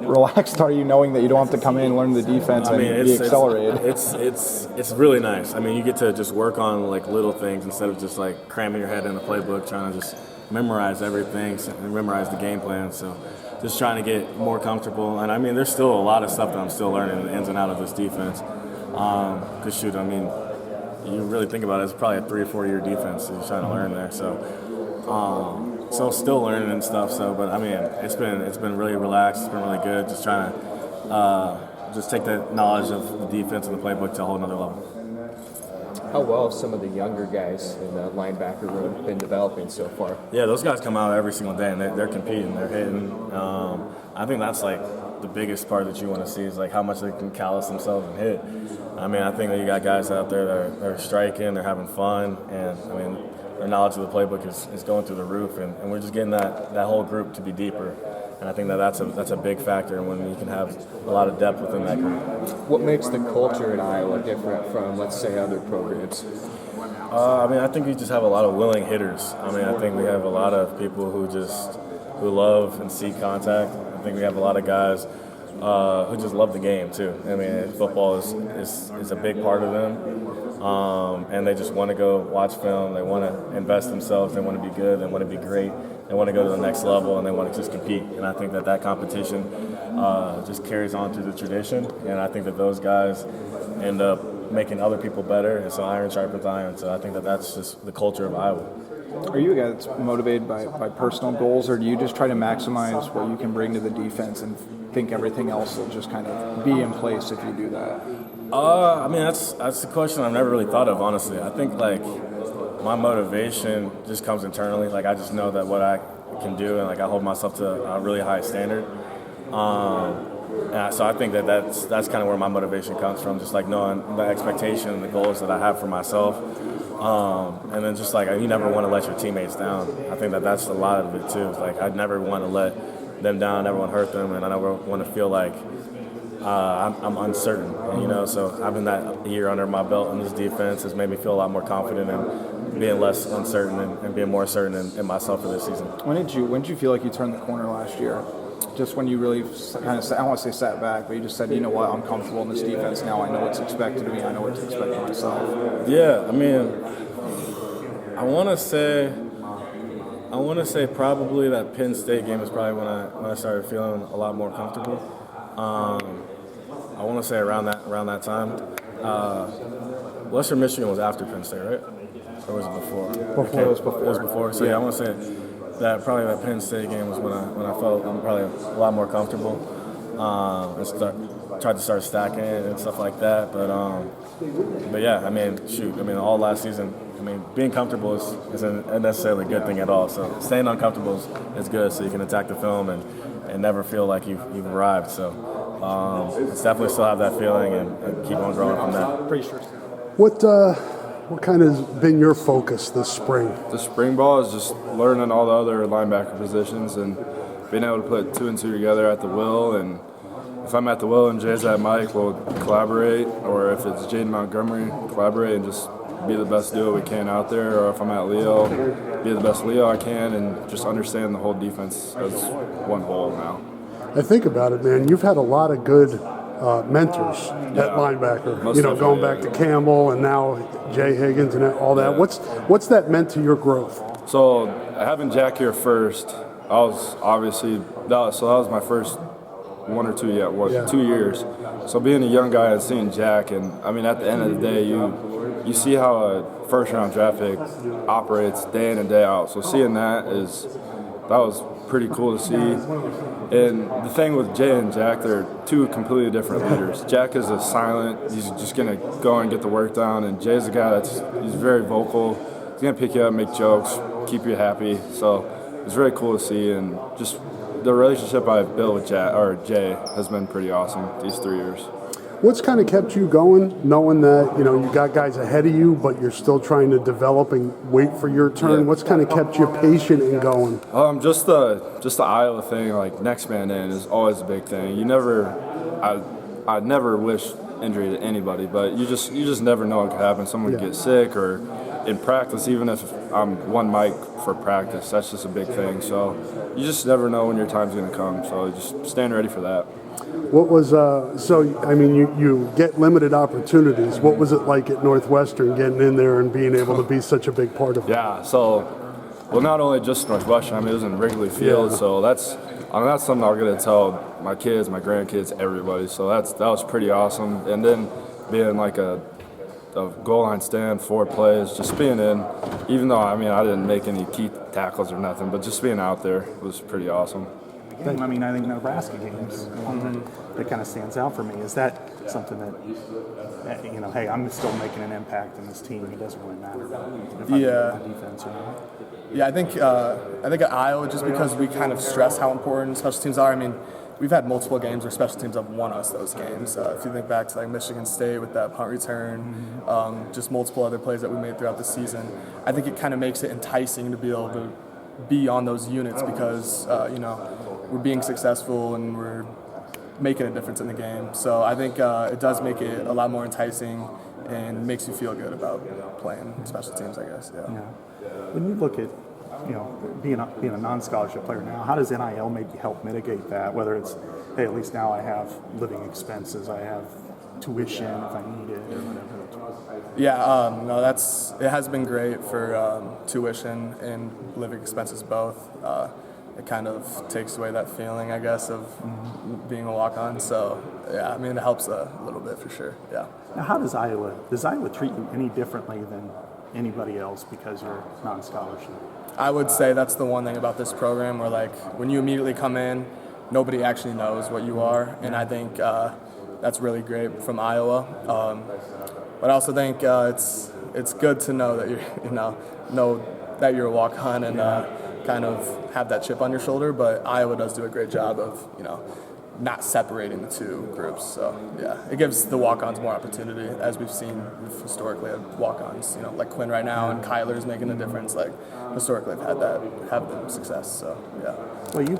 relaxed are you knowing that you don't have to come in, learn the defense, and be accelerated? It's really nice. I mean, you get to just work on like little things instead of just like cramming your head in the playbook, trying to just memorize everything and memorize the game plan. So just trying to get more comfortable. And I mean, there's still a lot of stuff that I'm still learning, the ins and out of this defense. Because shoot, I mean, you really think about it, it's probably a 3 or 4 year defense that you're trying to learn there. So still learning and stuff. So, but I mean, it's been really relaxed. It's been really good. Just trying to just take the knowledge of the defense and the playbook to a whole nother level. How well have some of the younger guys in the linebacker room been developing so far? Yeah, those guys come out every single day and they're competing, they're hitting. I think that's like the biggest part that you want to see is like how much they can callous themselves and hit. I mean, I think that you got guys out there that are striking, they're having fun, and I mean, their knowledge of the playbook is going through the roof, and we're just getting that whole group to be deeper. And I think that's a big factor when you can have a lot of depth within that group. What makes the culture in Iowa different from, let's say, other programs? I mean, I think we just have a lot of willing hitters. I mean, I think we have a lot of people who love and seek contact. I think we have a lot of guys who just love the game too. I mean, football is a big part of them, and they just want to go watch film. They want to invest themselves. They want to be good. They want to be great. They want to go to the next level, and they want to just compete. And I think that competition just carries on through the tradition. And I think that those guys end up making other people better. And so iron sharpens iron. So I think that that's just the culture of Iowa. Are you a guy that's motivated by personal goals, or do you just try to maximize what you can bring to the defense and think everything else will just kind of be in place if you do that? I mean, that's the question I've never really thought of, honestly. I think, like, my motivation just comes internally. Like, I just know that what I can do, and, like, I hold myself to a really high standard. And so I think that's kind of where my motivation comes from, just, like, knowing the expectation and the goals that I have for myself. And then just, like, you never want to let your teammates down. I think that's a lot of it, too. Like, I never want to let them down, never want to hurt them, and I never want to feel like I'm uncertain, you know. So having that year under my belt in this defense has made me feel a lot more confident in being less uncertain and being more certain in myself for this season. When did you feel like you turned the corner last year? Just when you really kind of, I don't want to say sat back, but you just said, you know what, I'm comfortable in this defense now. I know what's expected of me. I know what to expect of myself. Yeah, I mean, I want to say probably that Penn State game is probably when I started feeling a lot more comfortable. I want to say around that time. Western Michigan was after Penn State, right? Or was it before? It was before. It was before. So yeah, I want to say that probably that Penn State game was when I felt probably a lot more comfortable and tried to start stacking it and stuff like that. But yeah, I mean, all last season, I mean, being comfortable isn't necessarily a good thing at all. So staying uncomfortable is good, so you can attack the film and never feel like you've arrived. So it's definitely still have that feeling and keep on growing from that. Pretty sure. What kind has been your focus this spring? The spring ball is just learning all the other linebacker positions and being able to put 2 and 2 together at the will. And if I'm at the will and Jay's at Mike, we'll collaborate. Or if it's Jaden Montgomery, collaborate and just be the best duo we can out there. Or if I'm at Leo, be the best Leo I can and just understand the whole defense as one whole now. I think about it, man. You've had a lot of good mentors at linebacker. Going back to Campbell and now Jay Higgins and all that. Yeah. What's that meant to your growth? So having Jack here first, I was obviously that was my first 1 or 2 2 years. So being a young guy and seeing Jack, and I mean at the end of the day, you see how a first round draft pick operates day in and day out. So seeing that was pretty cool to see. And the thing with Jay and Jack, they're 2 completely different leaders. Jack is a silent, he's just gonna go and get the work done, and Jay's a guy he's very vocal. He's gonna pick you up, make jokes, keep you happy. So it's very cool to see, and just the relationship I've built with Jay has been pretty awesome these 3 years. What's kind of kept you going, knowing that you got guys ahead of you, but you're still trying to develop and wait for your turn? Yeah. What's kind of kept you patient and going? Just the Iowa thing, like next man in, is always a big thing. I never wish injury to anybody, but you just never know what could happen. Someone could get sick, or in practice, even if I'm one mic for practice, that's just a big thing. So you just never know when your time's going to come. So just stand ready for that. What was so? I mean, you get limited opportunities. What was it like at Northwestern getting in there and being able to be such a big part of it? Yeah. So, well, not only just Northwestern. I mean, it was in Wrigley Field. Yeah. So that's something I'm going to tell my kids, my grandkids, everybody. So that was pretty awesome. And then being like a goal line stand, 4 plays, just being in. Even though I didn't make any key tackles or nothing, but just being out there was pretty awesome. Game. I mean, I think Nebraska games one that kind of stands out for me. Is that something that hey, I'm still making an impact in this team. It doesn't really matter if I'm on defense or not. Yeah, I think at Iowa, just because we kind of stress how important special teams are. I mean, we've had multiple games where special teams have won us those games. If you think back to like Michigan State with that punt return, just multiple other plays that we made throughout the season. I think it kind of makes it enticing to be able to be on those units because we're being successful and we're making a difference in the game. So I think it does make it a lot more enticing and makes you feel good about playing special teams, I guess. Yeah. When you look at being a non-scholarship player now, how does NIL maybe help mitigate that? Whether it's, hey, at least now I have living expenses, I have tuition if I need it, or whatever. Yeah, no, it has been great for tuition and living expenses both. It kind of takes away that feeling, I guess, of being a walk-on. So, yeah, I mean, it helps a little bit for sure, yeah. Now, how does Iowa treat you any differently than anybody else because you're non-scholarship? I would say that's the one thing about this program where, like, when you immediately come in, nobody actually knows what you are, and I think that's really great from Iowa. But I also think it's good to know that that you're a walk-on and kind of have that chip on your shoulder. But Iowa does do a great job of not separating the two groups. So yeah, it gives the walk-ons more opportunity, as we've seen. We've historically had walk-ons, like Quinn right now, and Kyler's making a difference. Like historically, have had success. So yeah. Well, you